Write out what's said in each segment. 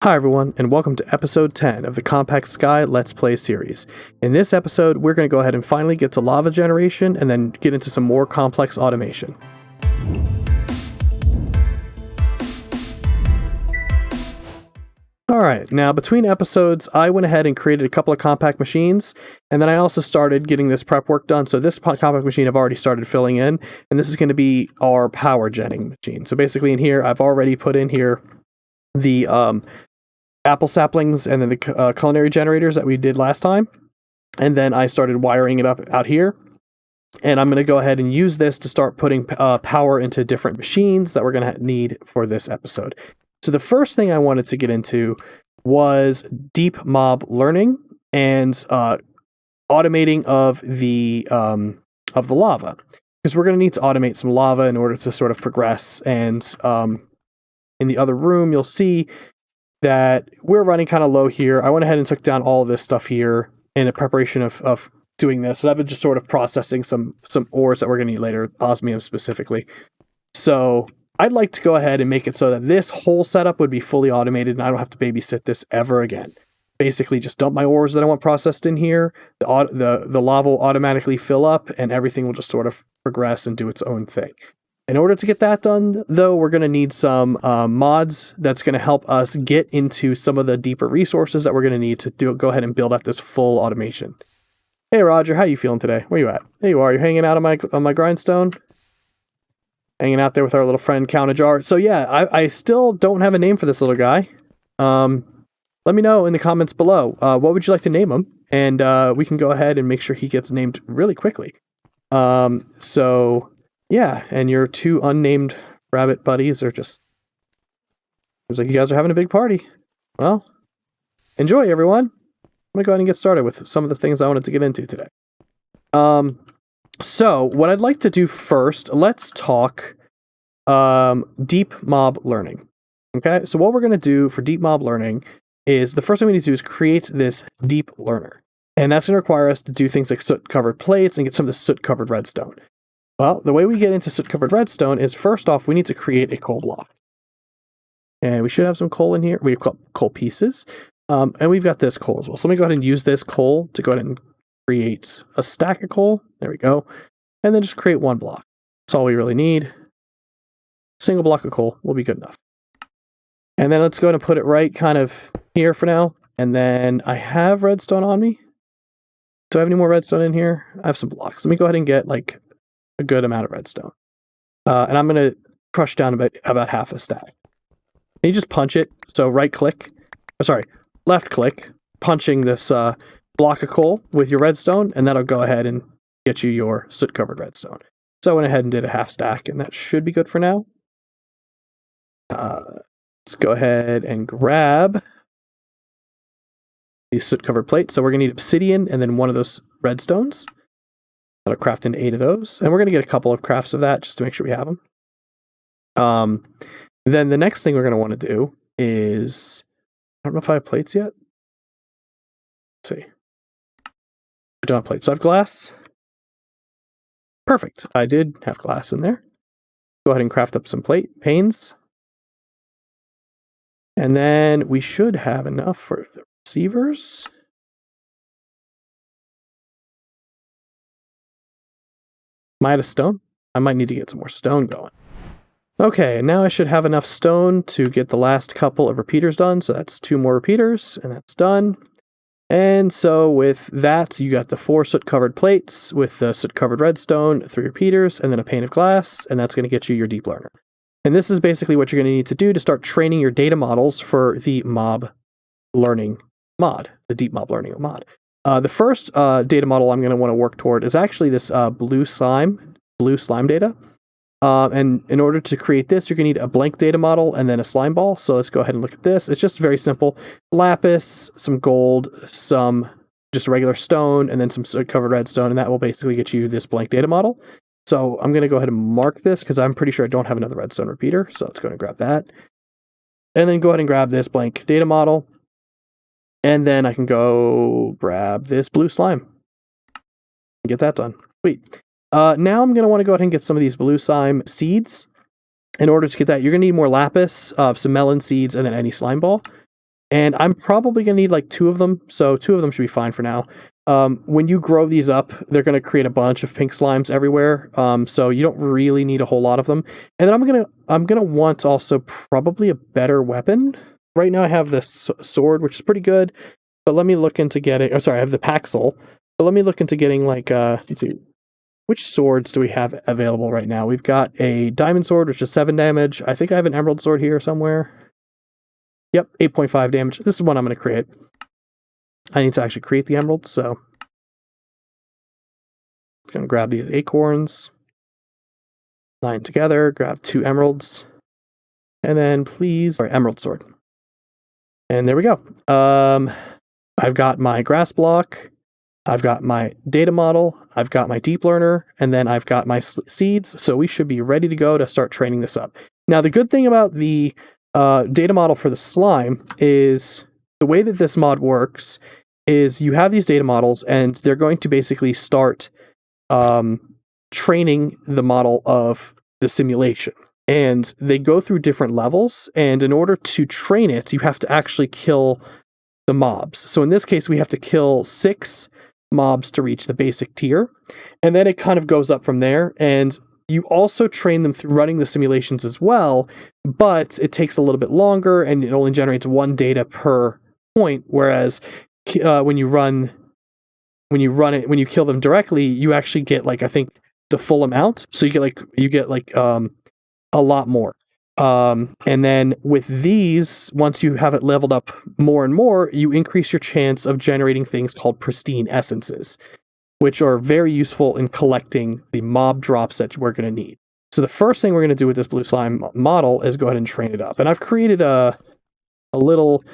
Hi everyone, and welcome to episode 10 of the Compact Sky Let's Play series. In this episode, we're going to go ahead and finally get to lava generation and then get into some more complex automation. Alright, now between episodes, I went ahead and created a couple of compact machines, and then I also started getting this prep work done. So this compact machine I've already started filling in, and this is going to be our power genning machine. So basically in here, I've already put in here the apple saplings and then the culinary generators that we did last time. And then I started wiring it up out here. And I'm going to go ahead and use this to start putting power into different machines that we're going to need for this episode. So the first thing I wanted to get into was deep mob learning and automating of the lava. Because we're going to need to automate some lava in order to sort of progress. And in the other room, you'll see that we're running kind of low here. I went ahead and took down all of this stuff here in a preparation of doing this. So I've been just sort of processing some ores that we're going to need later, osmium specifically. So I'd like to go ahead and make it so that this whole setup would be fully automated and I don't have to babysit this ever again. Basically just dump my ores that I want processed in here. The lava will automatically fill up and everything will just sort of progress and do its own thing. In order to get that done, though, we're going to need some mods that's going to help us get into some of the deeper resources that we're going to need to go ahead and build up this full automation. Hey, Roger, how you feeling today? Where you at? There you are. You're hanging out on my grindstone? Hanging out there with our little friend Count-A-Jar. So yeah, I still don't have a name for this little guy. Let me know in the comments below. What would you like to name him? And we can go ahead and make sure he gets named really quickly. Yeah, and your two unnamed rabbit buddies are just... Seems like you guys are having a big party. Well, enjoy, everyone. I'm going to go ahead and get started with some of the things I wanted to get into today. So, what I'd like to do first, let's talk deep mob learning. Okay, so what we're going to do for deep mob learning is the first thing we need to do is create this deep learner. And that's going to require us to do things like soot-covered plates and get some of the soot-covered redstone. Well, the way we get into soot-covered redstone is, first off, we need to create a coal block. And we should have some coal in here. We have coal pieces. And we've got this coal as well. So let me go ahead and use this coal to go ahead and create a stack of coal. There we go. And then just create one block. That's all we really need. Single block of coal will be good enough. And then let's go ahead and put it right kind of here for now. And then I have redstone on me. Do I have any more redstone in here? I have some blocks. Let me go ahead and get like a good amount of redstone. And I'm going to crush down about half a stack. And you just punch it. So left click, punching this block of coal with your redstone, and that'll go ahead and get you your soot-covered redstone. So I went ahead and did a half stack, and that should be good for now. Let's go ahead and grab these soot-covered plates. So we're going to need obsidian and then one of those redstones. That'll craft into 8 of those. And we're going to get a couple of crafts of that just to make sure we have them. Then the next thing we're going to want to do is... I don't know if I have plates yet. Let's see. I don't have plates. So I have glass. Perfect. I did have glass in there. Go ahead and craft up some panes. And then we should have enough for the receivers. Am I out of stone? I might need to get some more stone going. Okay, and now I should have enough stone to get the last couple of repeaters done. So that's 2 more repeaters, and that's done. And so with that, you got the 4 soot-covered plates with the soot-covered redstone, 3 repeaters, and then a pane of glass, and that's going to get you your deep learner. And this is basically what you're going to need to do to start training your data models for the mob learning mod, the deep mob learning mod. The first data model I'm going to want to work toward is actually this blue slime data. And in order to create this, you're going to need a blank data model and then a slime ball. So let's go ahead and look at this. It's just very simple. Lapis, some gold, some just regular stone, and then some soot-covered redstone, and that will basically get you this blank data model. So I'm going to go ahead and mark this because I'm pretty sure I don't have another redstone repeater. So let's go ahead and grab that. And then go ahead and grab this blank data model. And then I can go grab this blue slime and get that done. Sweet. Now I'm going to want to go ahead and get some of these blue slime seeds. In order to get that, you're going to need more lapis, some melon seeds, and then any slime ball. And I'm probably going to need like 2 of them, so 2 of them should be fine for now. When you grow these up, they're going to create a bunch of pink slimes everywhere, so you don't really need a whole lot of them. And then I'm gonna want also probably a better weapon. Right now I have this sword, which is pretty good, but let me look into getting... Oh, sorry, I have the Paxel, but let me look into getting like, let's see, which swords do we have available right now? We've got a diamond sword, which is 7 damage. I think I have an emerald sword here somewhere. Yep, 8.5 damage. This is one I'm going to create. I need to actually create the emeralds, so I'm going to grab these acorns, line together, grab 2 emeralds, and then please, sorry, emerald sword. And there we go. I've got my grass block, I've got my data model, I've got my deep learner, and then I've got my seeds, so we should be ready to go to start training this up. Now, the good thing about the data model for the slime is the way that this mod works is you have these data models, and they're going to basically start training the model of the simulation. And they go through different levels, and in order to train it, you have to actually kill the mobs. So in this case, we have to kill 6 mobs to reach the basic tier, and then it kind of goes up from there. And you also train them through running the simulations as well, but it takes a little bit longer, and it only generates 1 data per point, whereas when you kill them directly, you actually get like, I think, the full amount. So you get like a lot more. And then with these, once you have it leveled up more and more, you increase your chance of generating things called pristine essences, which are very useful in collecting the mob drops that we're going to need. So the first thing we're going to do with this blue slime model is go ahead and train it up. And I've created a little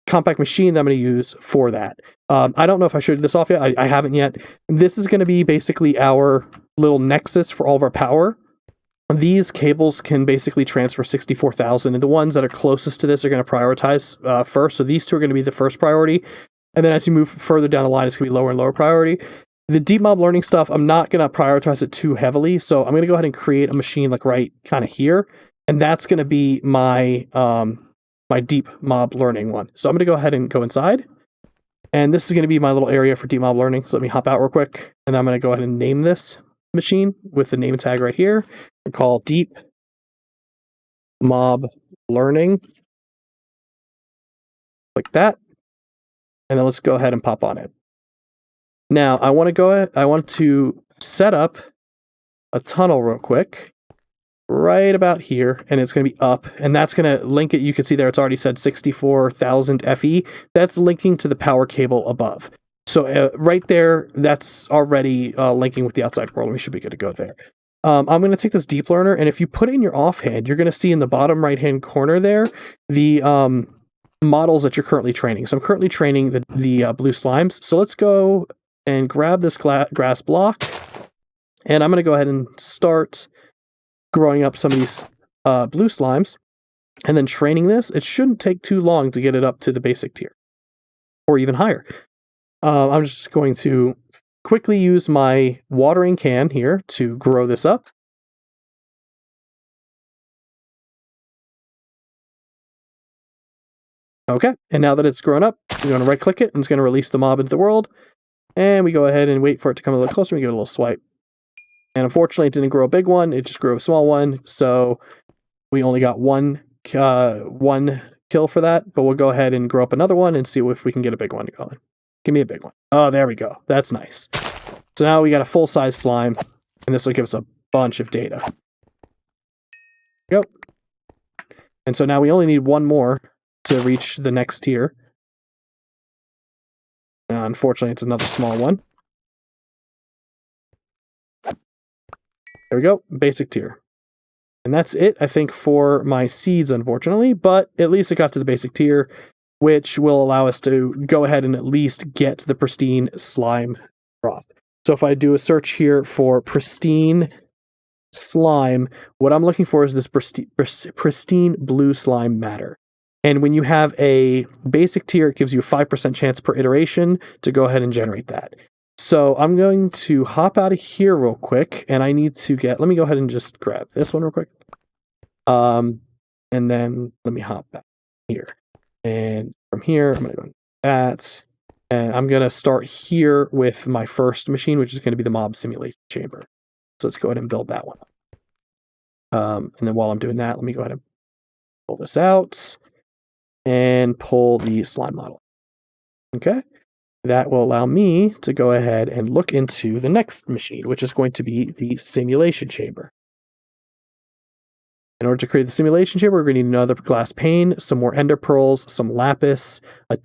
compact machine that I'm going to use for that. I don't know if I showed this off yet. I haven't yet. This is going to be basically our little nexus for all of our power. These cables can basically transfer 64,000, and the ones that are closest to this are going to prioritize first. So these 2 are going to be the first priority. And then as you move further down the line, it's going to be lower and lower priority. The deep mob learning stuff, I'm not going to prioritize it too heavily. So I'm going to go ahead and create a machine like right kind of here. And that's going to be my my deep mob learning one. So I'm going to go ahead and go inside. And this is going to be my little area for deep mob learning. So let me hop out real quick. And then I'm going to go ahead and name this machine with the name tag right here. And call deep mob learning. Like that. And then let's go ahead and pop on it. Now I want to set up a tunnel real quick. Right about here, and it's going to be up, and that's going to link it. You can see there it's already said 64,000 FE. That's linking to the power cable above. So right there, that's already linking with the outside world, and we should be good to go there. I'm going to take this deep learner, and if you put it in your offhand, you're going to see in the bottom right-hand corner there the models that you're currently training. So I'm currently training the blue slimes. So let's go and grab this grass block, and I'm going to go ahead and start growing up some of these blue slimes, and then training this. It shouldn't take too long to get it up to the basic tier, or even higher. I'm just going to quickly use my watering can here to grow this up. Okay, and now that it's grown up, we're going to right-click it, and it's going to release the mob into the world. And we go ahead and wait for it to come a little closer. We give it a little swipe. And unfortunately, it didn't grow a big one. It just grew a small one. So we only got one kill for that. But we'll go ahead and grow up another one and see if we can get a big one going. Give me a big one. Oh, there we go. That's nice. So now we got a full-size slime. And this will give us a bunch of data. Go. And so now we only need one more to reach the next tier. Unfortunately, it's another small one. There we go, basic tier. And that's it, I think, for my seeds, unfortunately, but at least it got to the basic tier, which will allow us to go ahead and at least get the pristine slime drop. So if I do a search here for pristine slime, what I'm looking for is this pristine blue slime matter. And when you have a basic tier, it gives you a 5% chance per iteration to go ahead and generate that. So I'm going to hop out of here real quick, and I need to let me go ahead and just grab this one real quick. And then let me hop back here. And from here, I'm going to go that. And I'm going to start here with my first machine, which is going to be the mob simulation chamber. So let's go ahead and build that one up. And then while I'm doing that, let me go ahead and pull this out and pull the slime model. Okay. That will allow me to go ahead and look into the next machine, which is going to be the simulation chamber. In order to create the simulation chamber, we're going to need another glass pane, some more ender pearls, some lapis, a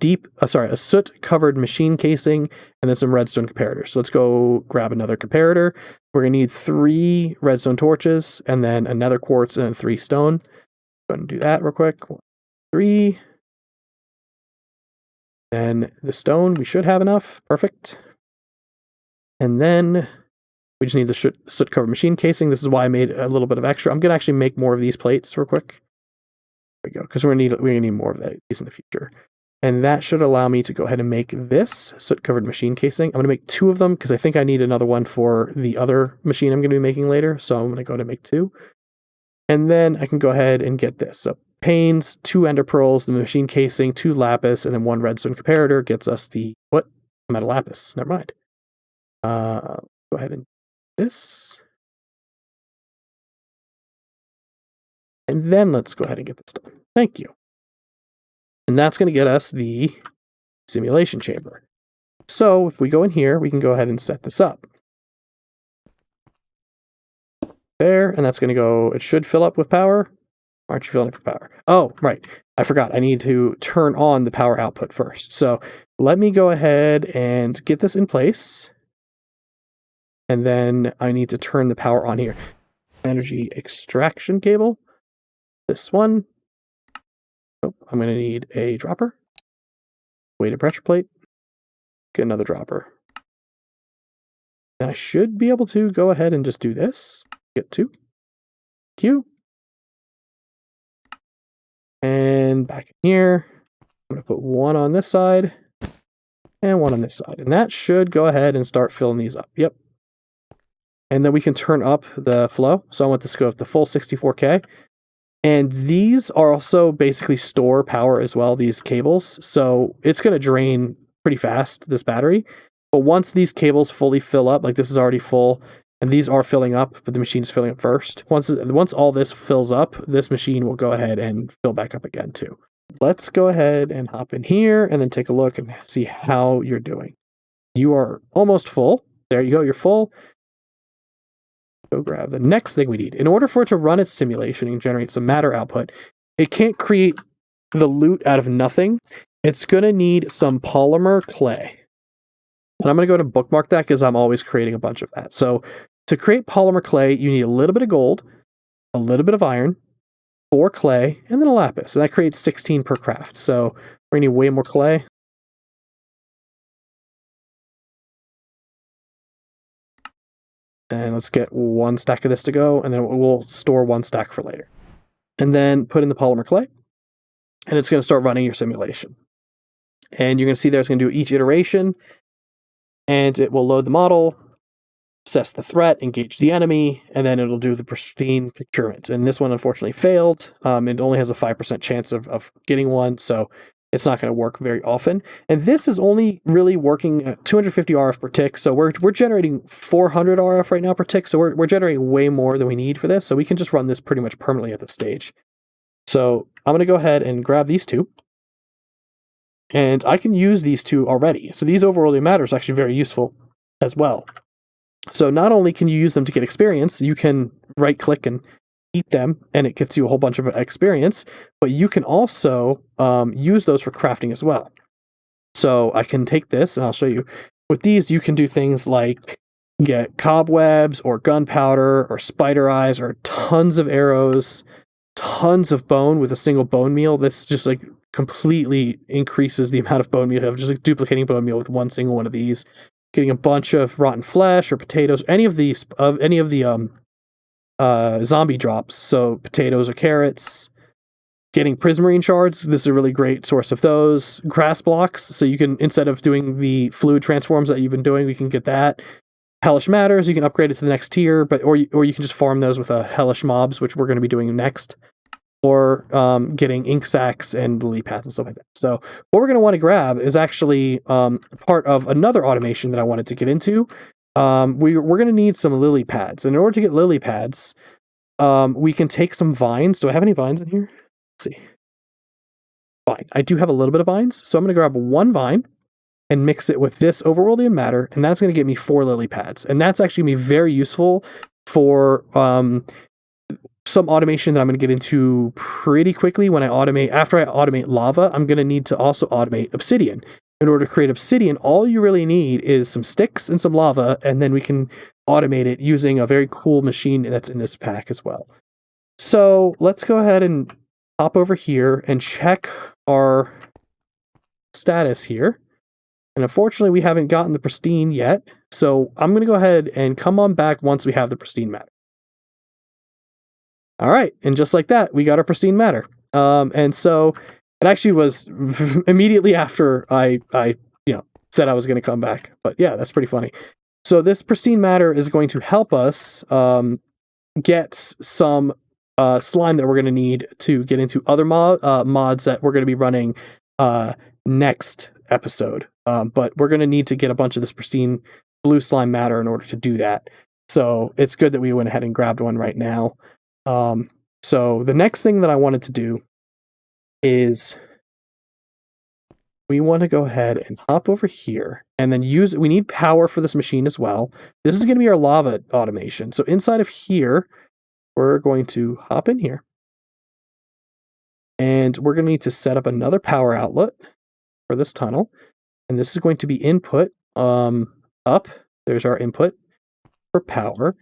soot-covered machine casing, and then some redstone comparators. So let's go grab another comparator. We're going to need 3 redstone torches, and then another quartz, and then 3 stone. Go ahead and do that real quick. 1, 3. Then the stone, we should have enough. Perfect. And then we just need the soot-covered machine casing. This is why I made a little bit of extra. I'm going to actually make more of these plates real quick. There we go, because we're going to need more of these in the future. And that should allow me to go ahead and make this soot-covered machine casing. I'm going to make 2 of them because I think I need another one for the other machine I'm going to be making later. So I'm going to go ahead and make 2. And then I can go ahead and get this. So panes, 2 ender pearls, the machine casing, 2 lapis, and then 1 redstone comparator gets us the... What? I'm out of lapis. Never mind. Go ahead and this. And then let's go ahead and get this done. Thank you. And that's going to get us the simulation chamber. So if we go in here, we can go ahead and set this up. There, and that's going to go, it should fill up with power. Aren't you filling up with power? Oh, right. I forgot. I need to turn on the power output first. So let me go ahead and get this in place. And then I need to turn the power on here. Energy extraction cable. This one. Oh, I'm going to need a dropper. Weighted pressure plate. Get another dropper. And I should be able to go ahead and just do this. Get 2. Q. And back in here. I'm going to put 1 on this side. And 1 on this side. And that should go ahead and start filling these up. Yep. And then we can turn up the flow. So I want this to go up to full 64K. And these are also basically store power as well, these cables. So it's going to drain pretty fast, this battery. But once these cables fully fill up, like this is already full, and these are filling up, but the machine's filling up first. Once all this fills up, this machine will go ahead and fill back up again too. Let's go ahead and hop in here and then take a look and see how you're doing. You are almost full. There you go, you're full. Go grab the next thing we need. In order for it to run its simulation and generate some matter output, it can't create the loot out of nothing. It's going to need some polymer clay. And I'm going to go to bookmark that because I'm always creating a bunch of that. So to create polymer clay, you need a little bit of gold, a little bit of iron, 4 clay, and then a lapis. And that creates 16 per craft. So we're going to need way more clay. And let's get 1 stack of this to go, and then we'll store 1 stack for later. And then put in the polymer clay, and it's going to start running your simulation. And you're going to see there it's going to do each iteration, and it will load the model, assess the threat, engage the enemy, and then it'll do the pristine procurement. And this one unfortunately failed. It only has a 5% chance of getting one, so it's not going to work very often. And this is only really working at 250 RF per tick. So we're generating 400 RF right now per tick. So we're generating way more than we need for this. So we can just run this pretty much permanently at this stage. So I'm going to go ahead and grab these 2. And I can use these 2 already. So these overworlding matters are actually very useful as well. So not only can you use them to get experience, you can right click and eat them, and it gets you a whole bunch of experience, but you can also use those for crafting as well. So I can take this, and I'll show you. With these, you can do things like get cobwebs, or gunpowder, or spider eyes, or tons of arrows, tons of bone with a single bone meal. This just like completely increases the amount of bone meal you have, just like duplicating bone meal with one single one of these. Getting a bunch of rotten flesh, or potatoes, any of the zombie drops, so potatoes or carrots. Getting prismarine shards, this is a really great source of those. Grass blocks, so you can, instead of doing the fluid transforms that you've been doing, we can get that. Hellish matters, you can upgrade it to the next tier, or you can just farm those with hellish mobs, which we're going to be doing next. or getting ink sacs and lily pads and stuff like that. So what we're going to want to grab is actually part of another automation that I wanted to get into. We're going to need some lily pads. And in order to get lily pads, we can take some vines. Do I have any vines in here? Let's see. Fine. I do have a little bit of vines. So I'm going to grab one vine and mix it with this overworldian matter. And that's going to get me 4 lily pads. And that's actually going to be very useful for some automation that I'm going to get into pretty quickly when I automate. After I automate lava, I'm going to need to also automate obsidian. In order to create obsidian, all you really need is some sticks and some lava, and then we can automate it using a very cool machine that's in this pack as well. So let's go ahead and hop over here and check our status here. And unfortunately, we haven't gotten the pristine yet. So I'm going to go ahead and come on back once we have the pristine matter. All right, and just like that, we got our pristine matter. And so it actually was immediately after I said I was going to come back. But yeah, that's pretty funny. So this pristine matter is going to help us get some slime that we're going to need to get into other mods that we're going to be running next episode. But we're going to need to get a bunch of this pristine blue slime matter in order to do that. So it's good that we went ahead and grabbed one right now. So the next thing that I wanted to do is we want to go ahead and hop over here and then we need power for this machine as well. This is going to be our lava automation. So inside of here, we're going to hop in here and we're going to need to set up another power outlet for this tunnel. And this is going to be input up. There's our input for power.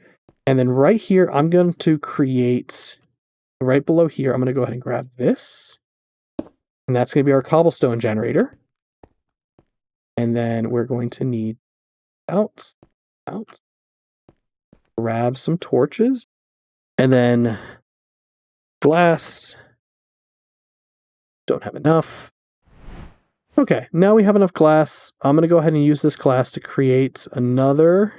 And then right here, I'm going to create, right below here, I'm going to go ahead and grab this. And that's going to be our cobblestone generator. And then we're going to need out, grab some torches, and then glass. Don't have enough. Okay, now we have enough glass. I'm going to go ahead and use this glass to create another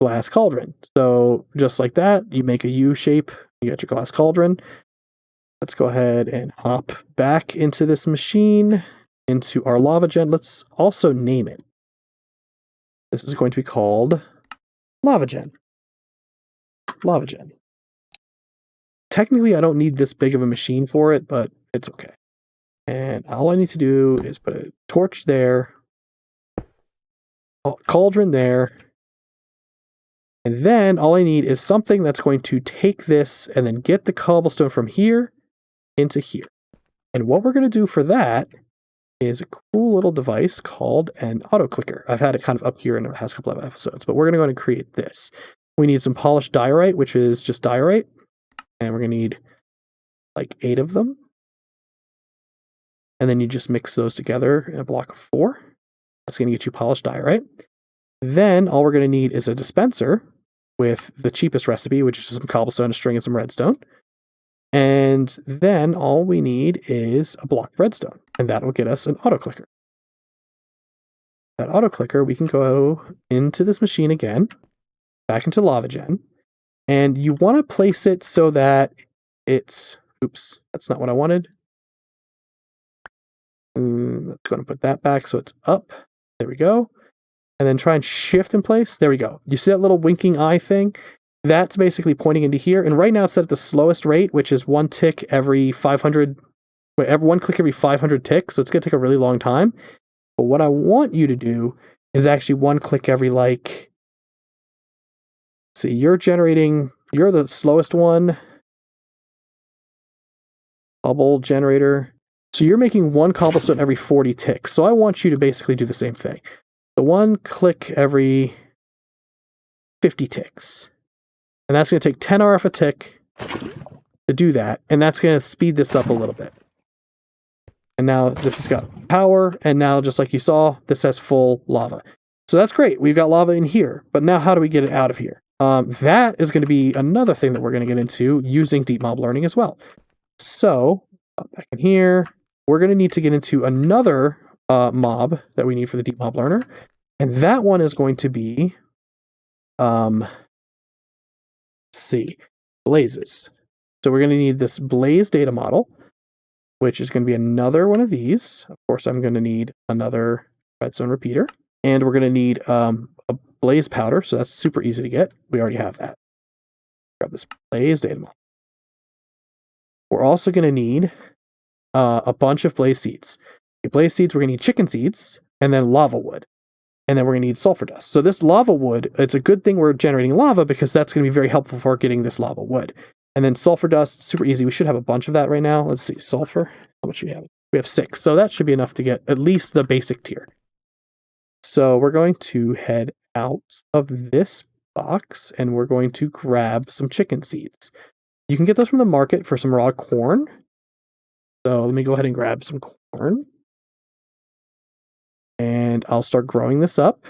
glass cauldron. So just like that, you make a U shape, you got your glass cauldron. Let's go ahead and hop back into this machine, into our lava gen. Let's also name it. This is going to be called lava gen. Lava gen. Technically, I don't need this big of a machine for it, but it's okay. And all I need to do is put a torch there, a cauldron there, and then all I need is something that's going to take this and then get the cobblestone from here into here. And what we're going to do for that is a cool little device called an auto clicker. I've had it kind of up here in the past couple of episodes, but we're going to go ahead and create this. We need some polished diorite, which is just diorite. And we're going to need like 8 of them. And then you just mix those together in a block of 4. That's going to get you polished diorite. Then all we're going to need is a dispenser with the cheapest recipe, which is just some cobblestone, a string, and some redstone. And then all we need is a block of redstone, and that will get us an auto clicker. That auto clicker, we can go into this machine again, back into lava gen, and you want to place it so that it's, oops, that's not what I wanted. I'm going to put that back so it's up. There we go. And then try and shift in place. There we go. You see that little winking eye thing? That's basically pointing into here. And right now it's set at the slowest rate, which is 1 tick every 500. Wait, 1 click every 500 ticks. So it's going to take a really long time. But what I want you to do is actually 1 click every like. See, you're the slowest one. Bubble generator. So you're making 1 cobblestone every 40 ticks. So I want you to basically do the same thing. So 1 click every 50 ticks. And that's going to take 10 RF a tick to do that. And that's going to speed this up a little bit. And now this has got power. And now, just like you saw, this has full lava. So that's great. We've got lava in here. But now how do we get it out of here? That is going to be another thing that we're going to get into using deep mob learning as well. So back in here, we're going to need to get into another mob that we need for the deep mob learner. And that one is going to be, blazes. So we're going to need this blaze data model, which is going to be another one of these. Of course, I'm going to need another redstone repeater. And we're going to need a blaze powder. So that's super easy to get. We already have that. Grab this blaze data model. We're also going to need a bunch of blaze seeds. Blaze seeds, we're going to need chicken seeds, and then lava wood. And then we're going to need sulfur dust. So this lava wood, it's a good thing we're generating lava because that's going to be very helpful for getting this lava wood. And then sulfur dust, super easy. We should have a bunch of that right now. Let's see, sulfur. How much do we have? We have 6. So that should be enough to get at least the basic tier. So we're going to head out of this box and we're going to grab some chicken seeds. You can get those from the market for some raw corn. So let me go ahead and grab some corn. And I'll start growing this up.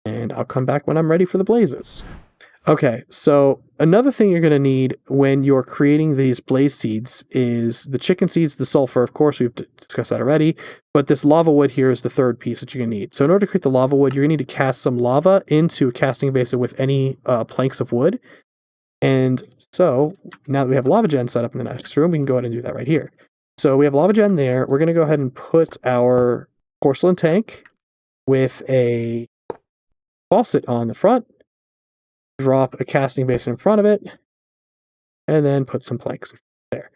And I'll come back when I'm ready for the blazes. Okay, so another thing you're going to need when you're creating these blaze seeds is the chicken seeds, the sulfur, of course, we've discussed that already, but this lava wood here is the third piece that you're going to need. So in order to create the lava wood, you're going to need to cast some lava into a casting basin with any planks of wood. And so now that we have lava gen set up in the next room, we can go ahead and do that right here. So we have lava gen there. We're going to go ahead and put our porcelain tank with a faucet on the front. Drop a casting basin in front of it, and then put some planks there.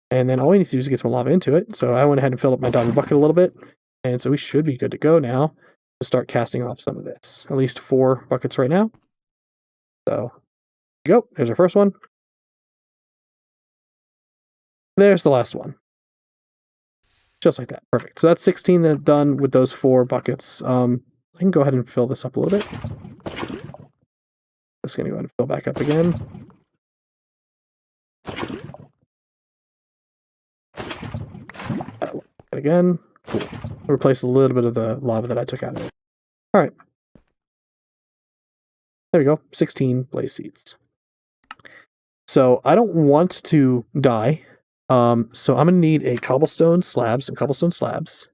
And then all we need to do is get some lava into it. So I went ahead and filled up my diamond bucket a little bit, and so we should be good to go now to start casting off some of this. At least 4 buckets right now. So there you go. There's our first one. There's the last one. Just like that. Perfect. So that's 16 done with those 4 buckets. I can go ahead and fill this up a little bit. Just going to go ahead and fill back up again. Again. Cool. Replace a little bit of the lava that I took out of it. All right. There we go. 16 blaze seeds. So I don't want to die. So I'm going to need a cobblestone slabs and cobblestone slabs.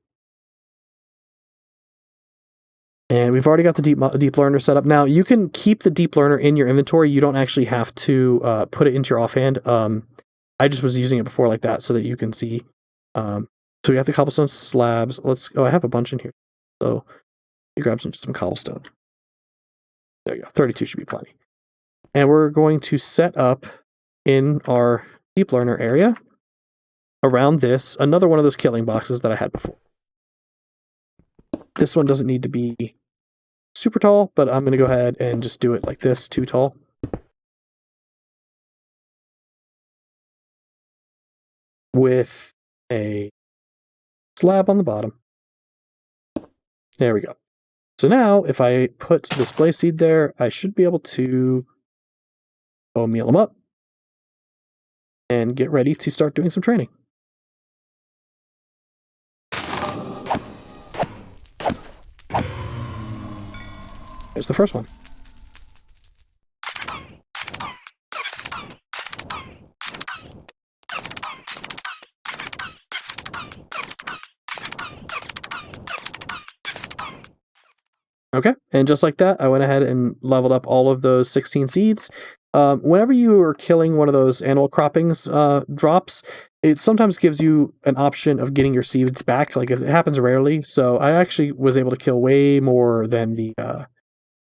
And we've already got the deep learner set up. Now, you can keep the deep learner in your inventory. You don't actually have to put it into your offhand. I just was using it before like that so that you can see. So we got the cobblestone slabs. I have a bunch in here. So you grab some cobblestone. There you go. 32 should be plenty. And we're going to set up in our deep learner area around this, another one of those killing boxes that I had before. This one doesn't need to be super tall, but I'm going to go ahead and just do it like this, too tall. With a slab on the bottom. There we go. So now, if I put this blaze seed there, I should be able to bone meal them up and get ready to start doing some training. There's the first one. Okay, and just like that, I went ahead and leveled up all of those 16 seeds. Whenever you are killing one of those animal croppings drops, it sometimes gives you an option of getting your seeds back. Like, it happens rarely, so I actually was able to kill way more than the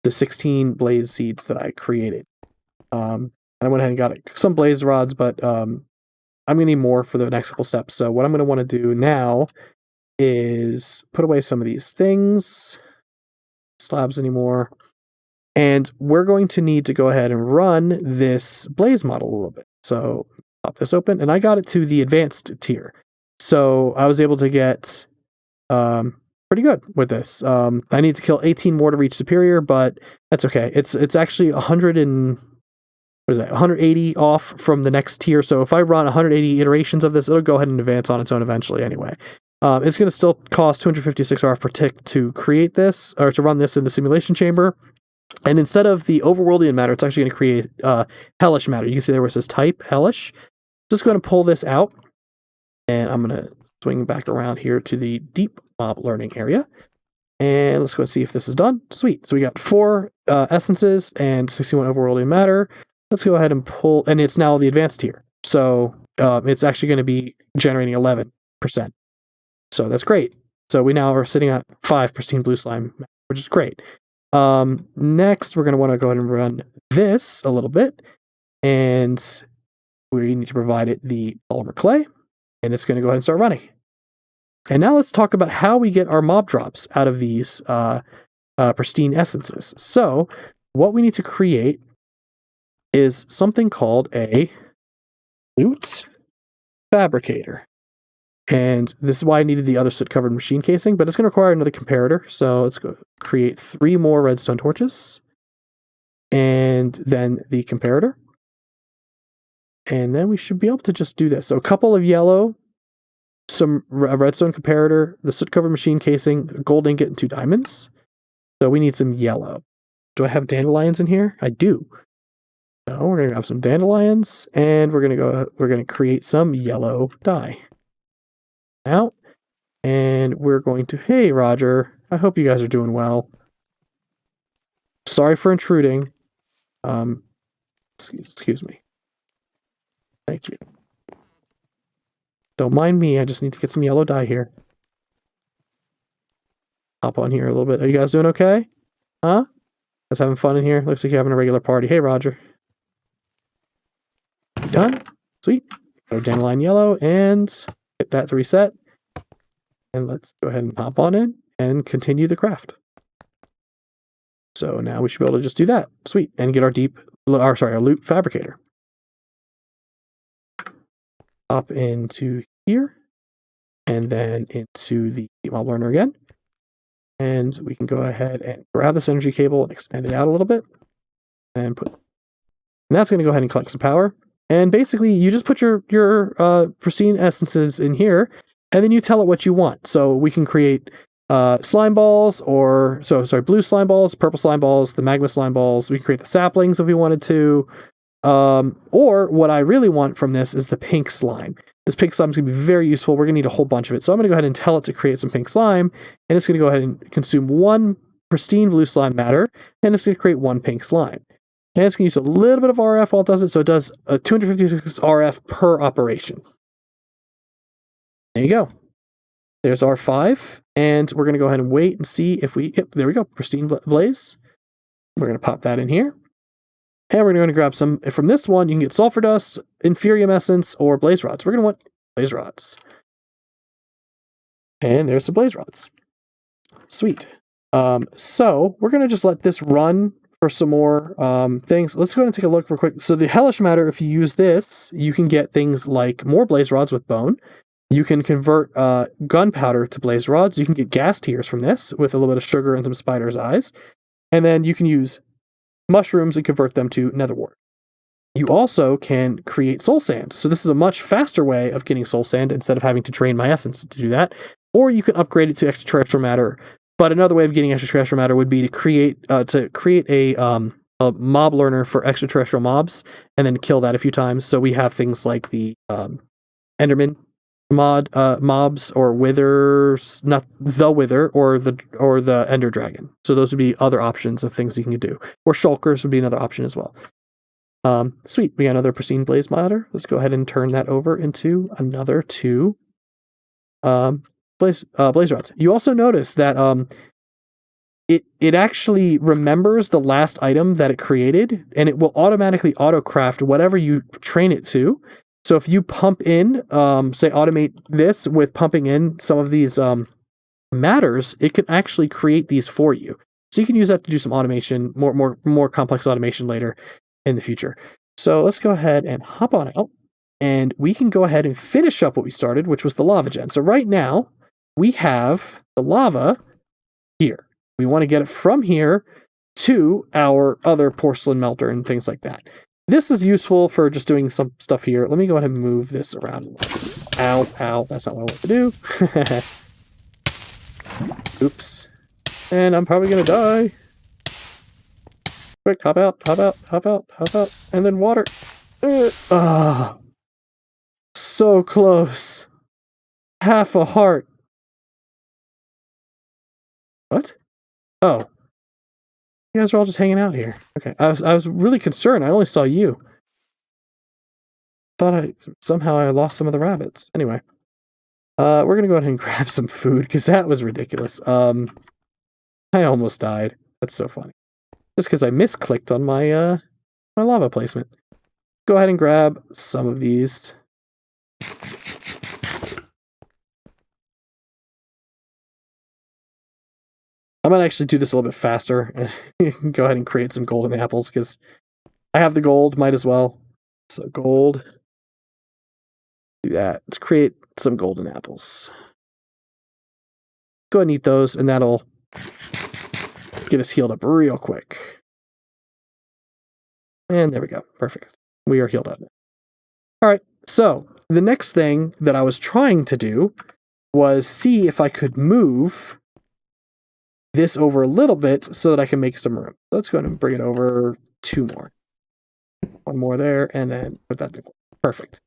16 blaze seeds that I created. I went ahead and got some blaze rods, but I'm going to need more for the next couple steps. So what I'm going to want to do now is put away some of these things. Slabs anymore. And we're going to need to go ahead and run this blaze model a little bit. So pop this open, and I got it to the advanced tier. So I was able to get pretty good with this. I need to kill 18 more to reach superior, but that's okay. It's actually 180 off from the next tier. So if I run 180 iterations of this, it'll go ahead and advance on its own eventually anyway. It's going to still cost 256 R per tick to create this, or to run this in the simulation chamber. And instead of the overworldian matter, it's actually going to create hellish matter. You can see there where it says type hellish. Just going to pull this out, and I'm going to swing back around here to the deep mob learning area. And let's go see if this is done. Sweet. So we got 4 essences and 61 overworldian matter. let's go ahead and pull, and it's now the advanced tier. So it's actually going to be generating 11%. So that's great. So we now are sitting at 5 pristine blue slime, which is great. Next, we're going to want to go ahead and run this a little bit, and we need to provide it the polymer clay, and it's going to go ahead and start running. And now let's talk about how we get our mob drops out of these pristine essences. So what we need to create is something called a loot fabricator. And this is why I needed the other soot-covered machine casing, but it's going to require another comparator. So let's go create 3 more redstone torches, and then the comparator. And then we should be able to just do this. So a couple of yellow, some redstone comparator, the soot-covered machine casing, gold ingot, and 2 diamonds. So we need some yellow. Do I have dandelions in here? I do. So we're going to grab some dandelions, and we're going to create some yellow dye. Out, and we're going to, hey Roger, I hope you guys are doing well. Sorry for intruding. Excuse me. Thank you. Don't mind me, I just need to get some yellow dye here. Hop on here a little bit. Are you guys doing okay? Huh? Guys having fun in here? Looks like you're having a regular party. Hey Roger. Done? Sweet. Go dandelion yellow and hit that to reset. And let's go ahead and hop on in and continue the craft. So now we should be able to just do that. Sweet. And get our our loot fabricator. Hop into here. And then into the mob learner again. And we can go ahead and grab this energy cable and extend it out a little bit. And that's going to go ahead and collect some power. And basically, you just put your pristine essences in here, and then you tell it what you want. So we can create slime balls, blue slime balls, purple slime balls, the magma slime balls. We can create the saplings if we wanted to. Or what I really want from this is the pink slime. This pink slime is going to be very useful. We're going to need a whole bunch of it. So I'm going to go ahead and tell it to create some pink slime, and it's going to go ahead and consume 1 pristine blue slime matter, and it's going to create 1 pink slime. And it's going to use a little bit of RF while it does it, so it does 256 RF per operation. There you go. There's R5, and we're going to go ahead and wait and see if yep, there we go, pristine blaze. We're going to pop that in here. And we're going to grab some, from this one, you can get sulfur dust, inferium essence, or blaze rods. We're going to want blaze rods. And there's the blaze rods. Sweet. So we're going to just let this run for some more things. Let's go ahead and take a look real quick. So the hellish matter, if you use this, you can get things like more blaze rods with bone. You can convert gunpowder to blaze rods. You can get gas tiers from this with a little bit of sugar and some spider's eyes. And then you can use mushrooms and convert them to nether wart. You also can create soul sand. So this is a much faster way of getting soul sand instead of having to drain my essence to do that. Or you can upgrade it to extraterrestrial matter. But another way of getting extraterrestrial matter would be to create a mob learner for extraterrestrial mobs and then kill that a few times. So we have things like the Enderman mobs, or withers, not the wither, or the Ender Dragon. So those would be other options of things you can do. Or shulkers would be another option as well. Sweet, we got another pristine blaze matter. Let's go ahead and turn that over into another 2 blaze rods. You also notice that it actually remembers the last item that it created, and it will automatically auto-craft whatever you train it to. So if you pump in, say automate this with pumping in some of these matters, it can actually create these for you. So you can use that to do some automation, more complex automation later in the future. So let's go ahead and hop on out, and we can go ahead and finish up what we started, which was the lava gen. So right now, we have the lava here. We want to get it from here to our other porcelain melter and things like that. This is useful for just doing some stuff here. Let me go ahead and move this around. Ow, that's not what I want to do. Oops. And I'm probably going to die. Quick, hop out, and then water. So close. Half a heart. What? Oh. You guys are all just hanging out here. Okay, I was really concerned. I only saw you. Thought somehow I lost some of the rabbits. Anyway, we're gonna go ahead and grab some food because that was ridiculous. I almost died. That's so funny. Just because I misclicked on my my lava placement. Go ahead and grab some of these. I might actually do this a little bit faster and go ahead and create some golden apples because I have the gold, might as well. So gold. Do that. Let's create some golden apples. Go ahead and eat those, and that'll get us healed up real quick. And there we go. Perfect. We are healed up. All right. So the next thing that I was trying to do was see if I could move this over a little bit so that I can make some room. Let's go ahead and bring it over 2 more. 1 more there, and then put that there. Perfect.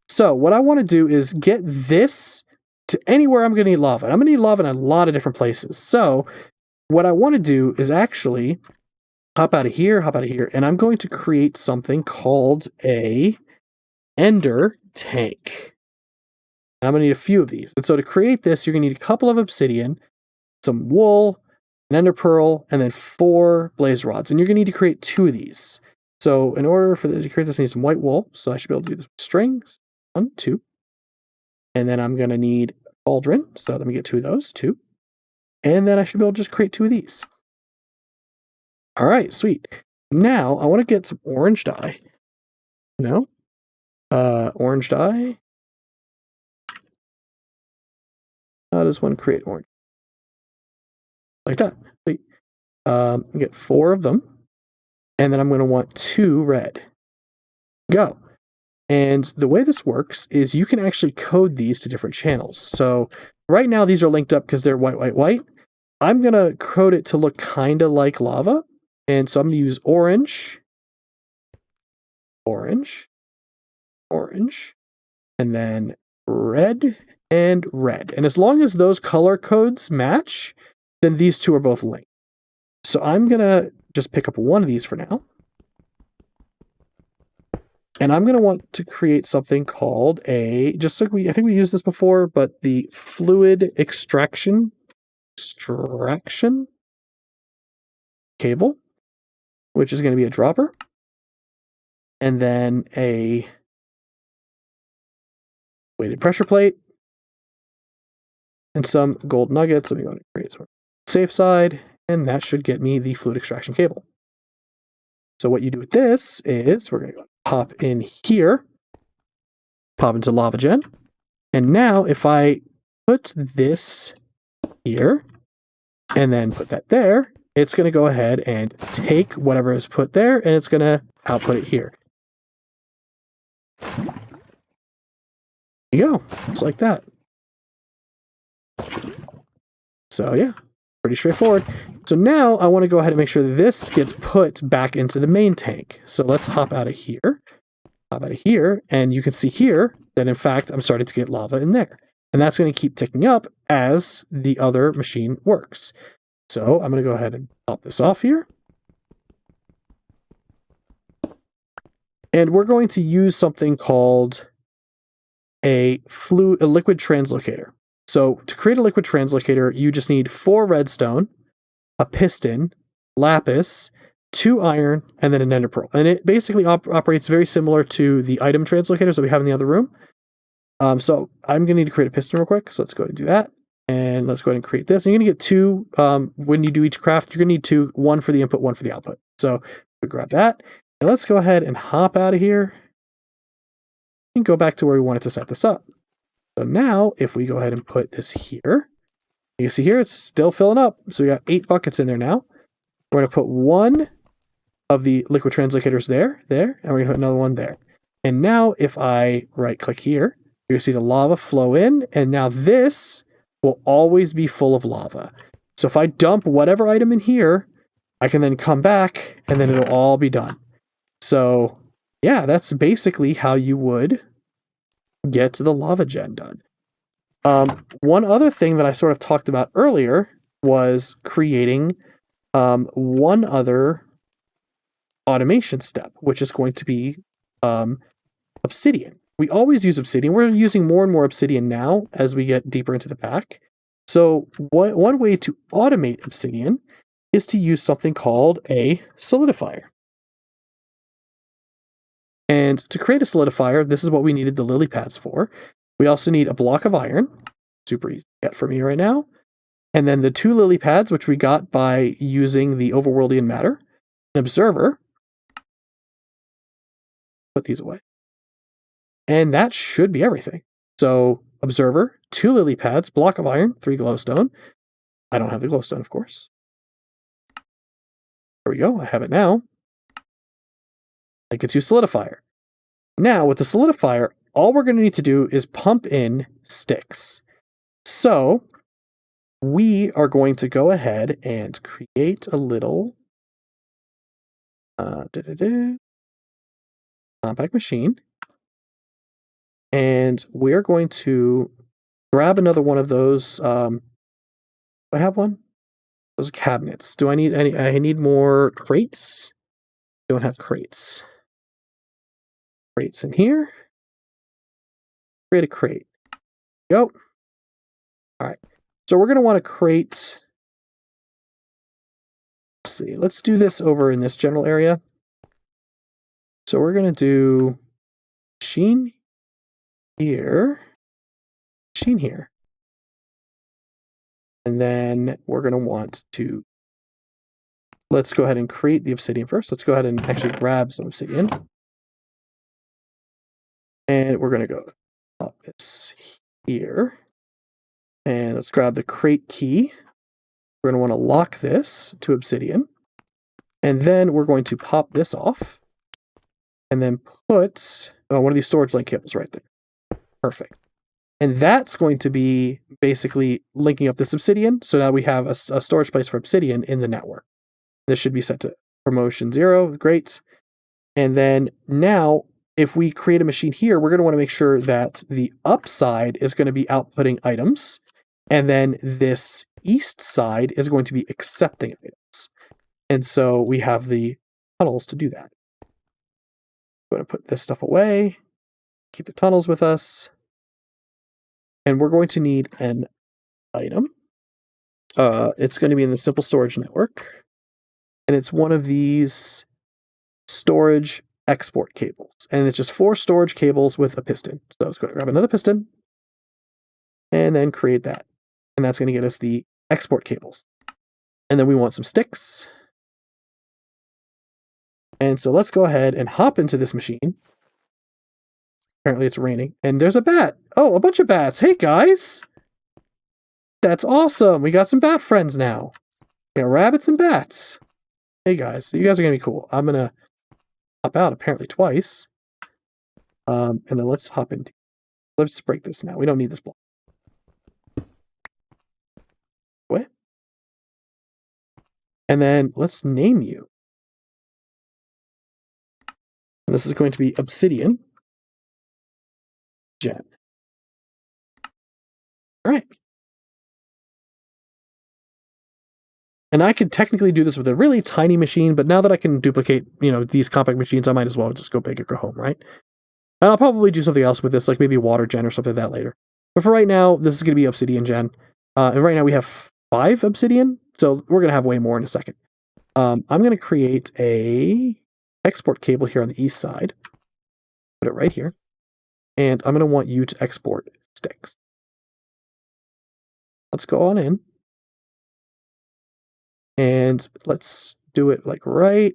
So what I want to do is get this to anywhere I'm going to need lava. And I'm going to need lava in a lot of different places. So what I want to do is actually hop out of here, and I'm going to create something called a ender tank. And I'm going to need a few of these. And so to create this, you're going to need a couple of obsidian, some wool, an ender pearl, and then 4 blaze rods. And you're going to need to create 2 of these. So in order for to create this, I need some white wool. So I should be able to do this with strings. 1, 2. And then I'm going to need a cauldron. So let me get 2 of those, 2. And then I should be able to just create 2 of these. All right, sweet. Now I want to get some orange dye. Orange dye. How does one create orange? Like that. Sweet. Get 4 of them. And then I'm going to want 2 red. Go. And the way this works is you can actually code these to different channels. So right now these are linked up because they're white, white, white. I'm going to code it to look kind of like lava. And so I'm going to use orange, orange, orange, and then red and red. And as long as those color codes match, then these 2 are both linked. So I'm going to just pick up 1 of these for now. And I'm going to want to create something called I think we used this before, but the fluid extraction cable, which is going to be a dropper. And then a weighted pressure plate. And some gold nuggets. Let me go and create some safe side. And that should get me the fluid extraction cable. So what you do with this is we're going to go pop in here, pop into lava gen. And now if I put this here and then put that there, it's going to go ahead and take whatever is put there and it's going to output it here. There you go. Just like that. So yeah, pretty straightforward. So now I want to go ahead and make sure that this gets put back into the main tank. So let's hop out of here, and you can see here that in fact I'm starting to get lava in there. And that's going to keep ticking up as the other machine works. So I'm going to go ahead and pop this off here. And we're going to use something called a liquid translocator. So to create a liquid translocator, you just need 4 redstone, a piston, lapis, 2 iron, and then an ender pearl. And it basically operates very similar to the item translocators that we have in the other room. So I'm going to need to create a piston real quick. So let's go ahead and do that. And let's go ahead and create this. And you're going to get 2, when you do each craft, you're going to need 2, 1 for the input, 1 for the output. So we'll grab that. And let's go ahead and hop out of here and go back to where we wanted to set this up. So now if we go ahead and put this here, you can see here it's still filling up. So we got 8 buckets in there now. We're going to put 1 of the liquid translocators there, and we're going to put another one there. And now if I right click here, you're going to see the lava flow in, and now this will always be full of lava. So if I dump whatever item in here, I can then come back and then it'll all be done. So yeah, that's basically how you would get the lava gen done. One other thing that I sort of talked about earlier was creating one other automation step, which is going to be Obsidian. We always use Obsidian. We're using more and more Obsidian now as we get deeper into the pack. So one way to automate Obsidian is to use something called a solidifier. And to create a solidifier, this is what we needed the lily pads for. We also need a block of iron, super easy to get for me right now. And then the 2 lily pads, which we got by using the overworldian matter, an observer. Put these away. And that should be everything. So observer, 2 lily pads, block of iron, 3 glowstone. I don't have the glowstone, of course. There we go. I have it now. I get to solidifier. Now, with the solidifier, all we're going to need to do is pump in sticks. So we are going to go ahead and create a little compact machine. And we're going to grab another one of those. Do I have one? Those cabinets. Do I need any? I need more crates. Don't have crates. Crates in here. Create a crate. Go. All right. So we're going to want to create. Let's see. Let's do this over in this general area. So we're going to do machine here. Machine here. And then we're going to want to, let's go ahead and create the obsidian first. Let's go ahead and actually grab some obsidian. And we're going to go up this here. And let's grab the crate key. We're going to want to lock this to obsidian. And then we're going to pop this off. And then put one of these storage link cables right there. Perfect. And that's going to be basically linking up this obsidian. So now we have a storage place for obsidian in the network. This should be set to promotion 0. Great. And then now, if we create a machine here, we're going to want to make sure that the upside is going to be outputting items. And then this east side is going to be accepting items. And so we have the tunnels to do that. I'm going to put this stuff away. Keep the tunnels with us. And we're going to need an item. It's going to be in the simple storage network. And it's one of these storage export cables. And it's just 4 storage cables with a piston. So let's go grab another piston. And then create that. And that's going to get us the export cables. And then we want some sticks. And so let's go ahead and hop into this machine. Apparently it's raining. And there's a bat. Oh, a bunch of bats. Hey, guys. That's awesome. We got some bat friends now. We got rabbits and bats. Hey, guys. You guys are going to be cool. I'm going to hop out apparently twice. And then let's hop in. Let's break this now. We don't need this block. What? And then let's name you. And this is going to be Obsidian Gen. All right. And I could technically do this with a really tiny machine, but now that I can duplicate, these compact machines, I might as well just go big or go home, right? And I'll probably do something else with this, like maybe water gen or something like that later. But for right now, this is going to be Obsidian Gen. And right now we have 5 Obsidian, so we're going to have way more in a second. I'm going to create a export cable here on the east side. Put it right here. And I'm going to want you to export sticks. Let's go on in. And let's do it like right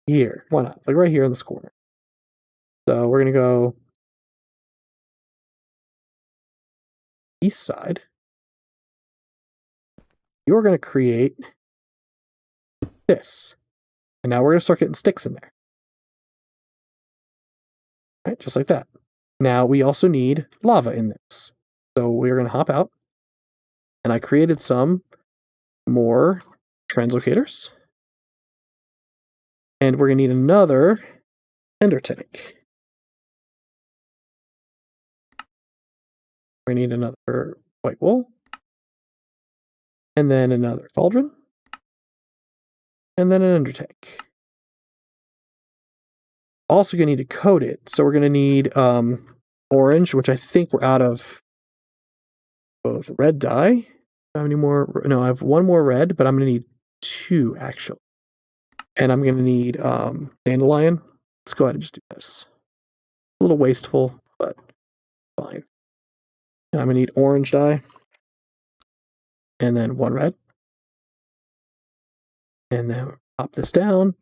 here. Why not? Like right here in this corner. So we're going to go east side. You're going to create this. And now we're going to start getting sticks in there. Right, just like that. Now we also need lava in this. So we're going to hop out. And I created some more translocators. And we're going to need another ender tank. We need another white wool. and then another cauldron, and then an undertake. Also going to need to coat it, so we're going to need orange, which I think we're out of both red dye. How many more? No, I have one more red, but I'm going to need 2 actually. And I'm going to need dandelion. Let's go ahead and just do this. A little wasteful, but fine. And I'm going to need orange dye. And then 1 red. And then pop this down.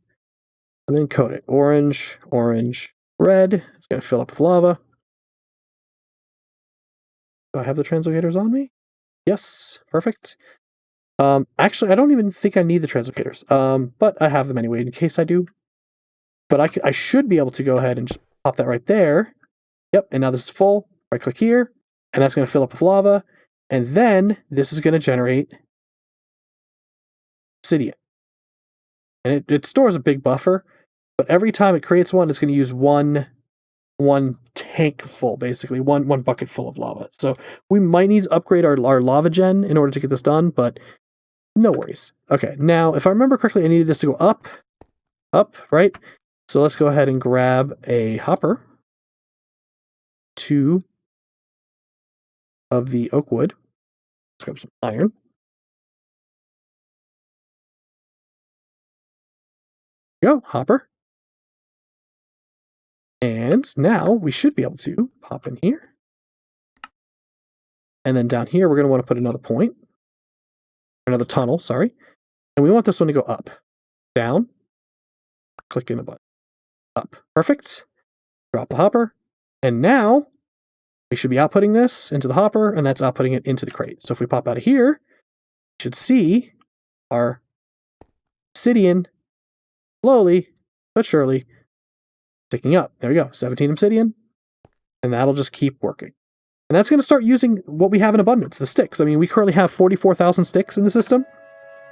And then coat it. Orange, orange, red. It's going to fill up with lava. Do I have the translocators on me? Yes, perfect. Actually, I don't even think I need the translocators, but I have them anyway in case I do. But I should be able to go ahead and just pop that right there. Yep, and now this is full. Right click here, and that's going to fill up with lava. And then this is going to generate obsidian. And it stores a big buffer, but every time it creates one, it's going to use one tank full, basically, one bucket full of lava. So we might need to upgrade our lava gen in order to get this done, but no worries. Okay, now, if I remember correctly, I needed this to go up, right? So let's go ahead and grab a hopper, 2 of the oak wood. Let's grab some iron. Go, hopper. And now we should be able to pop in here. And then down here, we're going to want to put another point. Another tunnel, sorry. And we want this one to go up. Down. Click in a button. Up. Perfect. Drop the hopper. And now we should be outputting this into the hopper, and that's outputting it into the crate. So if we pop out of here, we should see our obsidian slowly but surely ticking up. There we go. 17 obsidian. And that'll just keep working. And that's going to start using what we have in abundance, the sticks. I mean, we currently have 44,000 sticks in the system.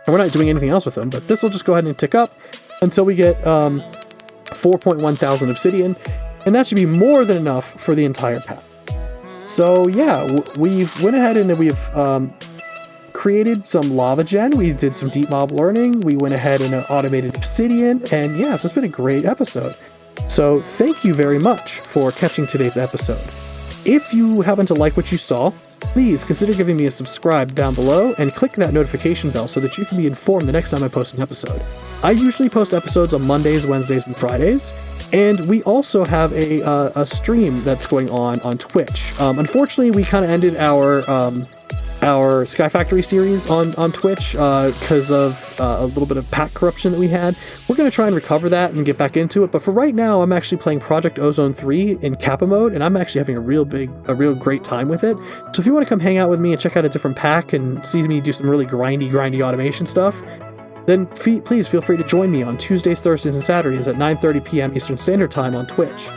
And we're not doing anything else with them, but this will just go ahead and tick up until we get 4.1 thousand obsidian. And that should be more than enough for the entire pack. So yeah, we've went ahead and we've created some lava gen. We did some deep mob learning. We went ahead and automated obsidian. And yeah, so it's been a great episode. So thank you very much for catching today's episode. If you happen to like what you saw, please consider giving me a subscribe down below and click that notification bell so that you can be informed the next time I post an episode. I usually post episodes on Mondays, Wednesdays, and Fridays, and we also have a stream that's going on Twitch. Unfortunately, we kind of ended our SkyFactory series on Twitch because of a little bit of pack corruption that we had. We're going to try and recover that and get back into it, but for right now, I'm actually playing Project Ozone 3 in Kappa mode, and I'm actually having a real great time with it. So if you want to come hang out with me and check out a different pack and see me do some really grindy automation stuff, then please feel free to join me on Tuesdays, Thursdays, and Saturdays at 9:30 p.m. Eastern Standard Time on Twitch.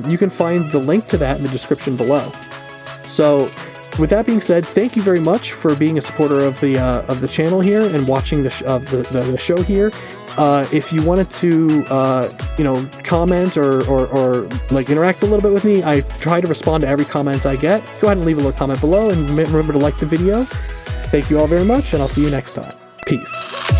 You can find the link to that in the description below. So with that being said, thank you very much for being a supporter of the channel here and watching the show here. If you wanted to comment or like interact a little bit with me, I try to respond to every comment I get. Go ahead and leave a little comment below, and remember to like the video. Thank you all very much, and I'll see you next time. Peace.